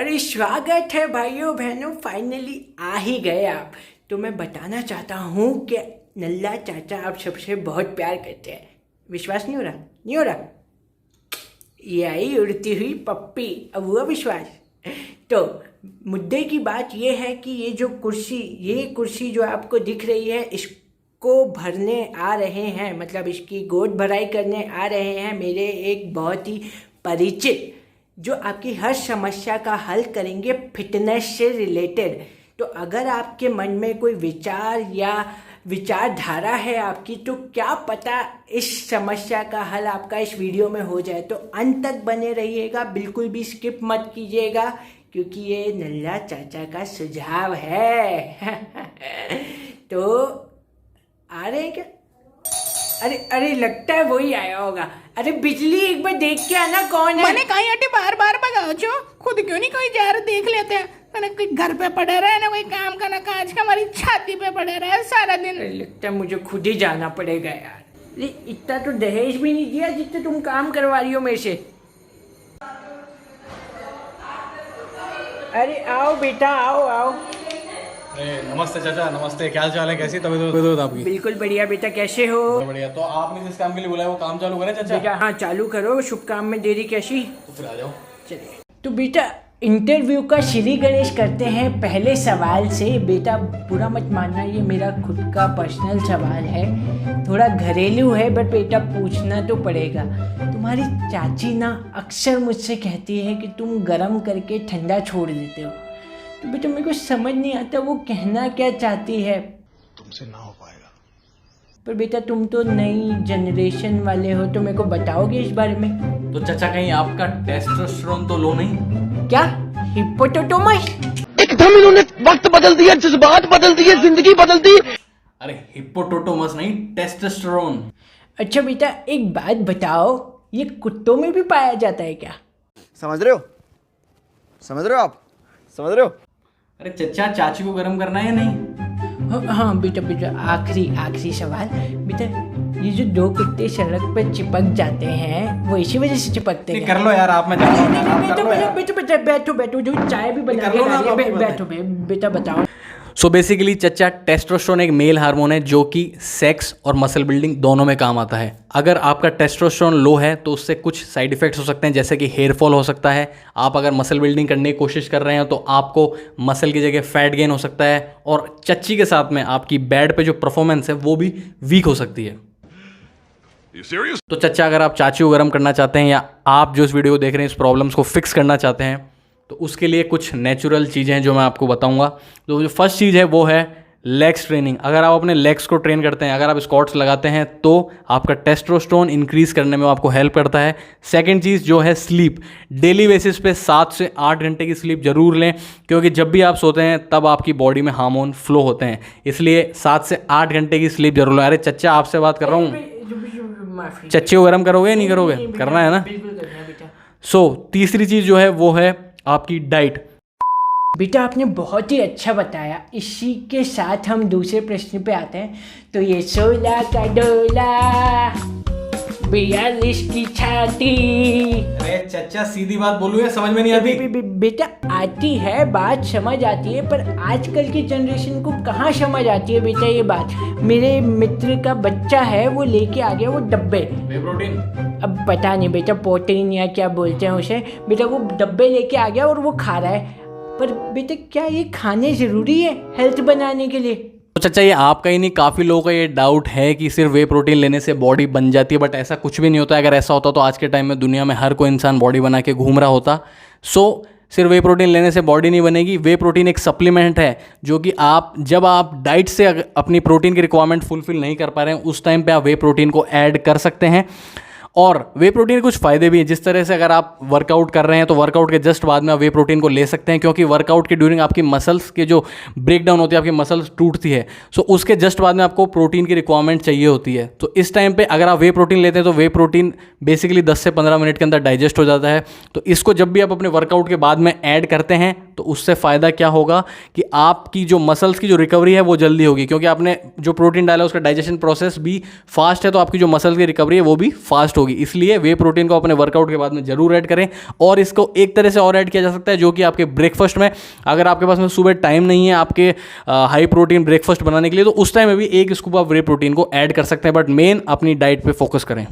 अरे स्वागत है भाइयों बहनों, फाइनली आ ही गए आप। तो मैं बताना चाहता हूँ कि नल्ला चाचा आप सबसे बहुत प्यार करते हैं। विश्वास नहीं हो रहा? नहीं हो रहा? ये आई उड़ती हुई पप्पी, अब हुआ विश्वास? तो मुद्दे की बात ये है कि ये कुर्सी जो आपको दिख रही है, इसको भरने आ रहे हैं, मतलब इसकी गोद भराई करने आ रहे हैं मेरे एक बहुत ही परिचित, जो आपकी हर समस्या का हल करेंगे फिटनेस से रिलेटेड। तो अगर आपके मन में कोई विचार या विचारधारा है आपकी, तो क्या पता इस समस्या का हल आपका इस वीडियो में हो जाए। तो अंत तक बने रहिएगा, बिल्कुल भी स्किप मत कीजिएगा, क्योंकि ये नल्ला चाचा का सुझाव है। तो आ रहे हैं क्या? अरे लगता है वही आया होगा। अरे बिजली एक बार देख के आना कौन है। मैंने कहीं हटे बार भगाओ छो, खुद क्यों नहीं कोई जा रहा देख लेते हैं। मैंने कोई घर पे पड़े रहे ना कोई काम का ना काज का, हमारी छाती पे पड़े रहे सारा दिन। लगता है मुझे खुद ही जाना पड़ेगा यार। अरे इतना तो दहेज भी नहीं दिया जितने तुम काम करवा रही हो मेरे से। अरे आओ बेटा, आओ। नमस्ते चाचा, नमस्ते। क्या हाल चाल है? कैसी तबीयत आपकी? बिल्कुल बढ़िया बेटा, कैसे हो? बढ़िया। तो आपने जिस काम के लिए बुलाया वो काम चालू करें चाचा? बेटा हाँ चालू करो, शुभ काम में देरी कैसी? तो फिर आ जाओ। चलिए। तो बेटा इंटरव्यू का श्री गणेश करते हैं पहले सवाल से। बेटा बुरा मत मानना, ये मेरा खुद का पर्सनल सवाल है, थोड़ा घरेलू है, बट बेटा पूछना तो पड़ेगा। तुम्हारी चाची ना अक्सर मुझसे कहती है कि तुम गर्म करके ठंडा छोड़ देते हो। तो बेटा मेरे को समझ नहीं आता वो कहना क्या चाहती है। तुमसे ना हो पाएगा। पर बेटा तुम तो नई जनरेशन वाले हो, तो मेरे को बताओगे इस बारे में? तो चाचा कहीं आपका टेस्टोस्टेरोन तो लो नहीं? क्या हिप्पोपोटामस? एकदम इन्होंने वक्त बदल दिया, जज्बात बदल दिए, जिंदगी बदल दी। अरे हिप्पोपोटामस नहीं, टेस्टोस्टेरोन। अच्छा बेटा एक बात बताओ, ये कुत्तों में भी पाया जाता है क्या? समझ रहे हो आप? समझ रहे हो? अरे चचा चाची को गर्म करना है या नहीं? हाँ बेटा आखिरी सवाल। बेटा ये जो दो कुत्ते सड़क पर चिपक जाते हैं, वो इसी वजह से चिपकते हैं? कर लो यार आप, मैं बैठो जो चाय भी बना के बैठो बेटा बताओ। सो बेसिकली चचा टेस्टोस्टेरोन एक मेल हार्मोन है जो कि सेक्स और मसल बिल्डिंग दोनों में काम आता है। अगर आपका टेस्टोस्टेरोन लो है तो उससे कुछ साइड इफेक्ट्स हो सकते हैं, जैसे कि हेयर फॉल हो सकता है। आप अगर मसल बिल्डिंग करने की कोशिश कर रहे हैं तो आपको मसल की जगह फैट गेन हो सकता है, और चच्ची के साथ में आपकी बेड पे जो परफॉर्मेंस है वो भी वीक हो सकती है। तो चचा अगर आप चाची को गर्म करना चाहते हैं, या आप जो इस वीडियो को देख रहे हैं इस प्रॉब्लम्स को फिक्स करना चाहते हैं, तो उसके लिए कुछ नेचुरल चीज़ें हैं जो मैं आपको बताऊंगा। तो जो फर्स्ट चीज़ है वो है लेग्स ट्रेनिंग। अगर आप अपने लेग्स को ट्रेन करते हैं, अगर आप स्क्वाट्स लगाते हैं, तो आपका टेस्टोस्टेरोन इंक्रीज़ करने में आपको हेल्प करता है। सेकंड चीज़ जो है स्लीप, डेली बेसिस पे 7 से 8 घंटे की स्लीप जरूर लें, क्योंकि जब भी आप सोते हैं तब आपकी बॉडी में हार्मोन फ्लो होते हैं, इसलिए 7 से 8 घंटे की स्लीप जरूर लें। अरे चचा आपसे बात कर रहा हूँ, चच्चे को गर्म करोगे या नहीं करोगे? करना है ना? सो तीसरी चीज़ जो है वो है आपकी डाइट। बेटा आपने बहुत ही अच्छा बताया। इसी के साथ हम दूसरे प्रश्न पे आते हैं। तो ये 16 का डोला 42 की छाती। अरे चचा सीधी बात बोलूँ या समझ में नहीं आती? बेटा आती है बात, समझ आती है, पर आजकल की जनरेशन को कहाँ समझ आती है बेटा ये बात। मेरे मित्र का बच्चा है, वो लेके आ गया वो डब्बे, वे प्रोटीन, अब पता नहीं बेटा प्रोटीन या क्या बोलते हैं उसे, बेटा वो डब्बे लेके आ गया और वो खा रहा है। पर बेटा क्या ये खाने ज़रूरी है हेल्थ बनाने के लिए? तो चाचा ये आपका ही नहीं, काफ़ी लोगों का ये डाउट है कि सिर्फ वे प्रोटीन लेने से बॉडी बन जाती है, बट ऐसा कुछ भी नहीं होता है। अगर ऐसा होता तो आज के टाइम में दुनिया में हर कोई इंसान बॉडी बना के घूम रहा होता। सिर्फ वे प्रोटीन लेने से बॉडी नहीं बनेगी। वे प्रोटीन एक सप्लीमेंट है जो कि जब आप डाइट से अपनी प्रोटीन की रिक्वायरमेंट फुलफिल नहीं कर पा रहे हैं, उस टाइम पे आप वे प्रोटीन को ऐड कर सकते हैं। और वे प्रोटीन के कुछ फ़ायदे भी हैं, जिस तरह से अगर आप वर्कआउट कर रहे हैं तो वर्कआउट के जस्ट बाद में आप वे प्रोटीन को ले सकते हैं, क्योंकि वर्कआउट के ड्यूरिंग आपकी मसल्स के जो ब्रेक डाउन होती है, आपकी मसल्स टूटती है, सो उसके जस्ट बाद में आपको प्रोटीन की रिक्वायरमेंट चाहिए होती है। तो इस टाइम पे अगर आप वे प्रोटीन लेते हैं तो वे प्रोटीन बेसिकली 10 से 15 मिनट के अंदर डाइजेस्ट हो जाता है। तो इसको जब भी आप अपने वर्कआउट के बाद में ऐड करते हैं तो उससे फ़ायदा क्या होगा कि आपकी जो मसल्स की जो रिकवरी है वो जल्दी होगी, क्योंकि आपने जो प्रोटीन डाला उसका डाइजेशन प्रोसेस भी फास्ट है, तो आपकी जो मसल्स की रिकवरी है वो भी फास्ट होगी। इसलिए वे प्रोटीन को अपने वर्कआउट के बाद में जरूर ऐड करें। और इसको एक तरह से और ऐड किया जा सकता है, जो कि आपके ब्रेकफास्ट में, अगर आपके पास में सुबह टाइम नहीं है आपके हाई प्रोटीन ब्रेकफास्ट बनाने के लिए, तो उस टाइम में भी एक स्कूप आप वे प्रोटीन को ऐड कर सकते हैं। बट मेन अपनी डाइट पे फोकस करें।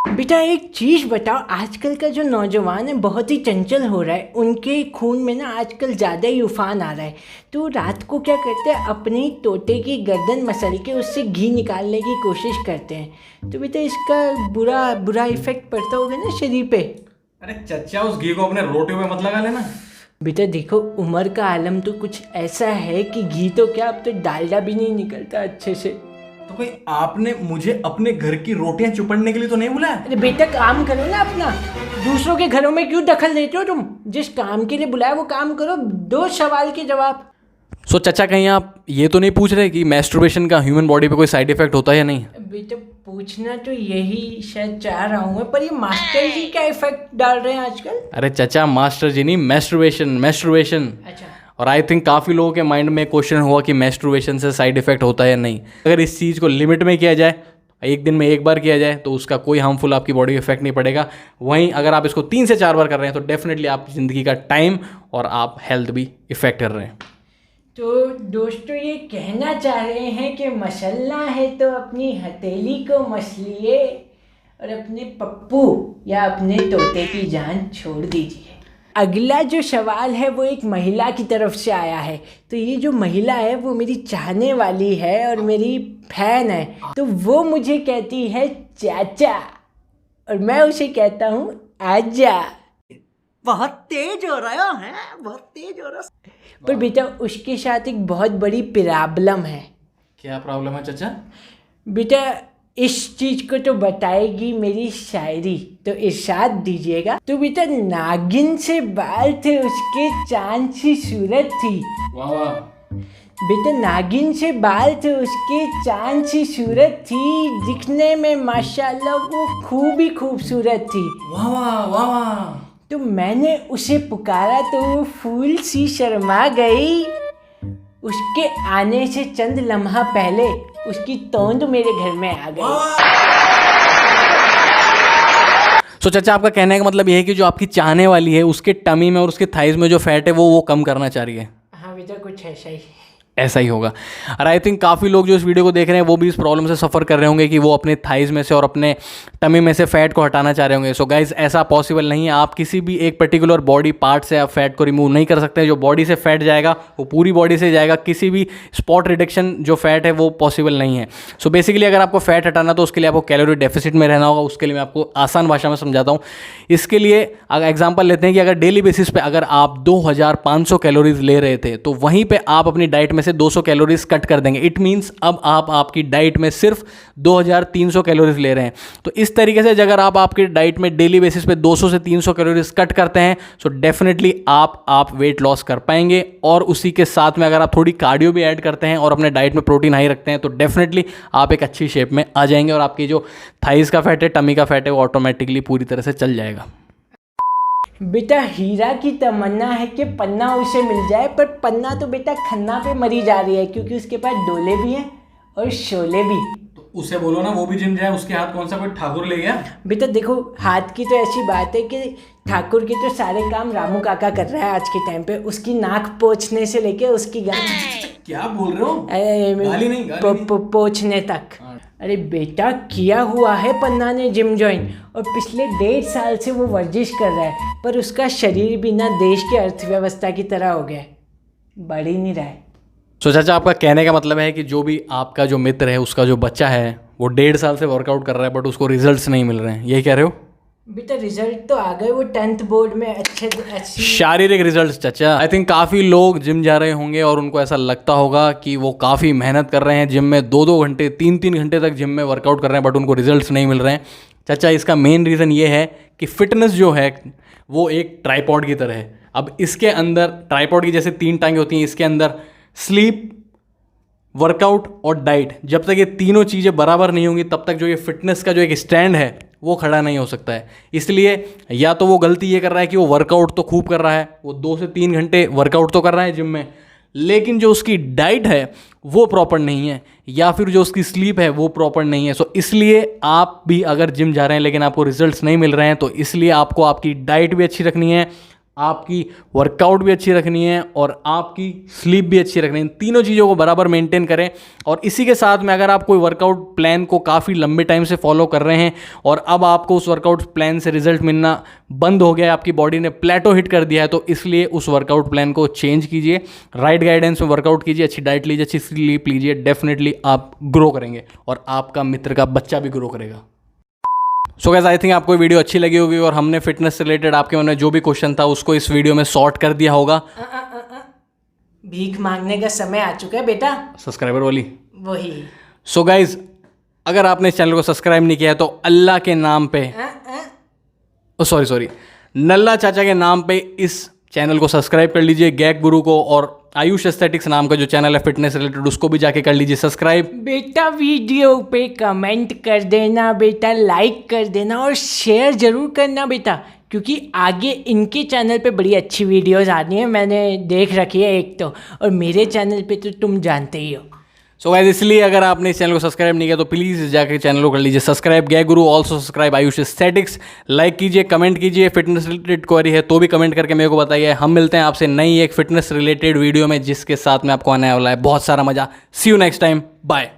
बेटा एक चीज़ बताओ, आजकल का जो नौजवान है बहुत ही चंचल हो रहा है, उनके खून में ना आजकल ज़्यादा ही उफान आ रहा है। तो रात को क्या करते हैं, अपनी तोते की गर्दन मसल के उससे घी निकालने की कोशिश करते हैं। तो बेटा इसका बुरा इफेक्ट पड़ता होगा ना शरीर पे। अरे चचा, उस घी को अपने रोटियों पे मत लगा लेना। बेटा देखो, उम्र का आलम तो कुछ ऐसा है कि घी तो क्या, अब तो डालडा भी नहीं निकलता अच्छे से। तो कोई आपने मुझे अपने घर की रोटियां चुपड़ने के लिए तो नहीं बुलाया? अरे बेटा काम करो ना अपना, दूसरों के घरों में क्यों दखल देते हो तुम? जिस काम के लिए बुलाया वो काम करो, दो सवाल के जवाब। सो चचा, कहीं आप ये तो नहीं पूछ रहे कि मैस्टरबेशन का ह्यूमन बॉडी पे कोई साइड इफेक्ट होता है या नहीं? बेटा पूछना तो यही शायद चाह रहा हूँ, पर ये मास्टर जी क्या इफेक्ट डाल रहे हैं आजकल? अरे चचा, मास्टर जी नहीं, मैस्टरबेशन। अच्छा। और आई थिंक काफ़ी लोगों के माइंड में क्वेश्चन हुआ कि मैस्टरबेशन से साइड इफेक्ट होता है या नहीं। अगर इस चीज़ को लिमिट में किया जाए, एक दिन में एक बार किया जाए, तो उसका कोई हार्मफुल आपकी बॉडी इफेक्ट नहीं पड़ेगा। वहीं अगर आप इसको 3 से 4 बार कर रहे हैं तो डेफिनेटली आप ज़िंदगी का टाइम और आप हेल्थ भी इफेक्ट कर रहे हैं। तो दोस्तों ये कहना चाह रहे हैं कि मसलना है तो अपनी हथेली को मसलिए और अपने पप्पू या अपने तोते की जान छोड़ दीजिए। अगला जो सवाल है वो एक महिला की तरफ से आया है। तो ये जो महिला है वो मेरी चाहने वाली है और मेरी फैन है। तो वो मुझे कहती है चाचा, और मैं उसे कहता हूँ आजा। बहुत तेज हो रहा है, बहुत तेज हो रहा है। पर बेटा उसके साथ एक बहुत बड़ी प्रॉब्लम है। क्या प्रॉब्लम है चचा? बेटा इस चीज़ को तो बताएगी मेरी शायरी, तो इरशाद दीजिएगा। तो बेटा नागिन से बाल थे उसके, चांद सी सूरत थी। वाह वाह। बेटा नागिन से बाल थे उसके, चांद सी सूरत थी, दिखने में माशाल्लाह वो खूब ही खूबसूरत थी। वाह वाह वाह वाह। तो मैंने उसे पुकारा तो वो फूल सी शर्मा गई। उसके आने से चंद लम्हा पहले उसकी तोंद मेरे घर में आ गई। सो चाचा, आपका कहने का मतलब ये है कि जो आपकी चाहने वाली है उसके टमी में और उसके थाइज में जो फैट है वो कम करना चाह रही है? हाँ बेटा कुछ ऐसा ही होगा। और आई थिंक काफ़ी लोग जो इस वीडियो को देख रहे हैं वो भी इस प्रॉब्लम से सफ़र कर रहे होंगे कि वो अपने थाइज में से और अपने टमी में से फैट को हटाना चाह रहे होंगे। सो गाइज, ऐसा पॉसिबल नहीं है। आप किसी भी एक पर्टिकुलर बॉडी पार्ट से आप फैट को रिमूव नहीं कर सकते। जो बॉडी से फैट जाएगा वो पूरी बॉडी से जाएगा, किसी भी स्पॉट रिडक्शन जो फैट है वो पॉसिबल नहीं है। सो बेसिकली अगर आपको फैट हटाना तो उसके लिए आपको कैलोरी डेफिसिट में रहना होगा। उसके लिए मैं आपको आसान भाषा में समझाता हूँ। इसके लिए अगर एग्जाम्पल लेते हैं कि अगर डेली बेसिस पे अगर आप 2500 कैलोरीज ले रहे थे तो वहीं पे आप अपनी डाइट में से 200 कैलोरीज कट कर देंगे। इट मीन्स अब आप आपकी डाइट में सिर्फ 2300 कैलोरीज ले रहे हैं। तो इस तरीके से अगर आप आपकी डाइट में डेली बेसिस पे 200 से 300 कैलोरीज कट करते हैं सो डेफिनेटली आप वेट लॉस कर पाएंगे। और उसी के साथ में अगर आप थोड़ी कार्डियो भी ऐड करते हैं और अपने डाइट में प्रोटीन हाई रखते हैं तो डेफिनेटली आप एक अच्छी शेप में आ जाएंगे और आपकी जो थाइस का फैट है, टमी का फैट है, वो ऑटोमेटिकली पूरी तरह से चल जाएगा। बेटा हीरा की तमन्ना है कि पन्ना उसे मिल जाए, पर पन्ना तो बेटा खन्ना पे मरी जा रही है क्योंकि उसके पास डोले भी हैं और शोले भी। तो उसे बोलो ना वो भी जिम जाए, उसके हाथ कौन सा कोई ठाकुर ले गया? बेटा देखो, हाथ की तो ऐसी बात है कि ठाकुर के तो सारे काम रामू काका कर रहा है आज के टाइम पे। उसकी नाक पोंछने से लेके उसकी क्या बोल रहे हो? गाली नहीं। पोंछने तक। अरे बेटा किया हुआ है पन्ना ने जिम ज्वाइन और पिछले 1.5 साल से वो वर्जिश कर रहा है, पर उसका शरीर भी ना देश की अर्थव्यवस्था की तरह हो गया है, बढ़ ही नहीं रहा है। सो चाचा, आपका कहने का मतलब है कि जो भी आपका जो मित्र है उसका जो बच्चा है वो 1.5 साल से वर्कआउट कर रहा है बट उसको रिजल्ट्स नहीं मिल रहे हैं, यही कह रहे हो? बेटा रिजल्ट तो आ गए, वो 10th बोर्ड में अच्छी शारीरिक रिजल्ट्स चाचा। आई थिंक काफ़ी लोग जिम जा रहे होंगे और उनको ऐसा लगता होगा कि वो काफ़ी मेहनत कर रहे हैं जिम में, 2-2 घंटे 3-3 घंटे तक जिम में वर्कआउट कर रहे हैं बट उनको रिजल्ट्स नहीं मिल रहे हैं। चाचा, इसका मेन रीज़न ये है कि फिटनेस जो है वो एक ट्राईपॉड की तरह है। अब इसके अंदर ट्राईपॉड की जैसे 3 टांगें होती हैं, इसके अंदर स्लीप, वर्कआउट और डाइट, जब तक ये तीनों चीज़ें बराबर नहीं होंगी तब तक जो ये फिटनेस का जो एक स्टैंड है वो खड़ा नहीं हो सकता है। इसलिए या तो वो गलती ये कर रहा है कि वो वर्कआउट तो खूब कर रहा है, वो 2 से 3 घंटे वर्कआउट तो कर रहा है जिम में, लेकिन जो उसकी डाइट है वो प्रॉपर नहीं है, या फिर जो उसकी स्लीप है वो प्रॉपर नहीं है। सो इसलिए आप भी अगर जिम जा रहे हैं लेकिन आपको रिजल्ट्स नहीं मिल रहे हैं, तो इसलिए आपको आपकी डाइट भी अच्छी रखनी है, आपकी वर्कआउट भी अच्छी रखनी है और आपकी स्लीप भी अच्छी रखनी है। इन तीनों चीज़ों को बराबर मेंटेन करें। और इसी के साथ में अगर आप कोई वर्कआउट प्लान को काफ़ी लंबे टाइम से फॉलो कर रहे हैं और अब आपको उस वर्कआउट प्लान से रिजल्ट मिलना बंद हो गया है, आपकी बॉडी ने प्लेटो हिट कर दिया है, तो इसलिए उस वर्कआउट प्लान को चेंज कीजिए, राइट गाइडेंस में वर्कआउट कीजिए, अच्छी डाइट लीजिए, अच्छी स्लीप लीजिए। डेफिनेटली आप ग्रो करेंगे और आपका मित्र का बच्चा भी ग्रो करेगा। सो गाइस, आई थिंक आपको वीडियो अच्छी लगी होगी और हमने फिटनेस से रिलेटेड आपके मन में जो भी क्वेश्चन था उसको इस वीडियो में सॉर्ट कर दिया होगा। भीख मांगने का समय आ चुका है बेटा। सब्सक्राइबर वाली वही। सो गाइस, अगर आपने इस चैनल को सब्सक्राइब नहीं किया है तो अल्लाह के नाम पे, सॉरी नल्ला चाचा के नाम पे इस चैनल को सब्सक्राइब कर लीजिए, गैग गुरु को, और आयुष एस्थेटिक्स नाम का जो चैनल है फिटनेस रिलेटेड उसको भी जाके कर लीजिए सब्सक्राइब। बेटा वीडियो पे कमेंट कर देना बेटा, लाइक कर देना और शेयर ज़रूर करना बेटा, क्योंकि आगे इनके चैनल पे बड़ी अच्छी वीडियोस आनी है, मैंने देख रखी है एक तो, और मेरे चैनल पे तो तुम जानते ही हो। सो गाइस, इसलिए अगर आपने इस चैनल को सब्सक्राइब नहीं किया तो प्लीज़ जाकर चैनल को कर लीजिए सब्सक्राइब। गैग गुरु also subscribe Ayush aesthetics. Like कीजिए, कमेंट कीजिए, फिटनेस रिलेटेड क्वेरी है तो भी कमेंट करके मेरे को बताइए। हम मिलते हैं आपसे नई एक फिटनेस रिलेटेड वीडियो में, जिसके साथ में आपको आने वाला है बहुत सारा मजा। सी यू नेक्स्ट टाइम, बाय।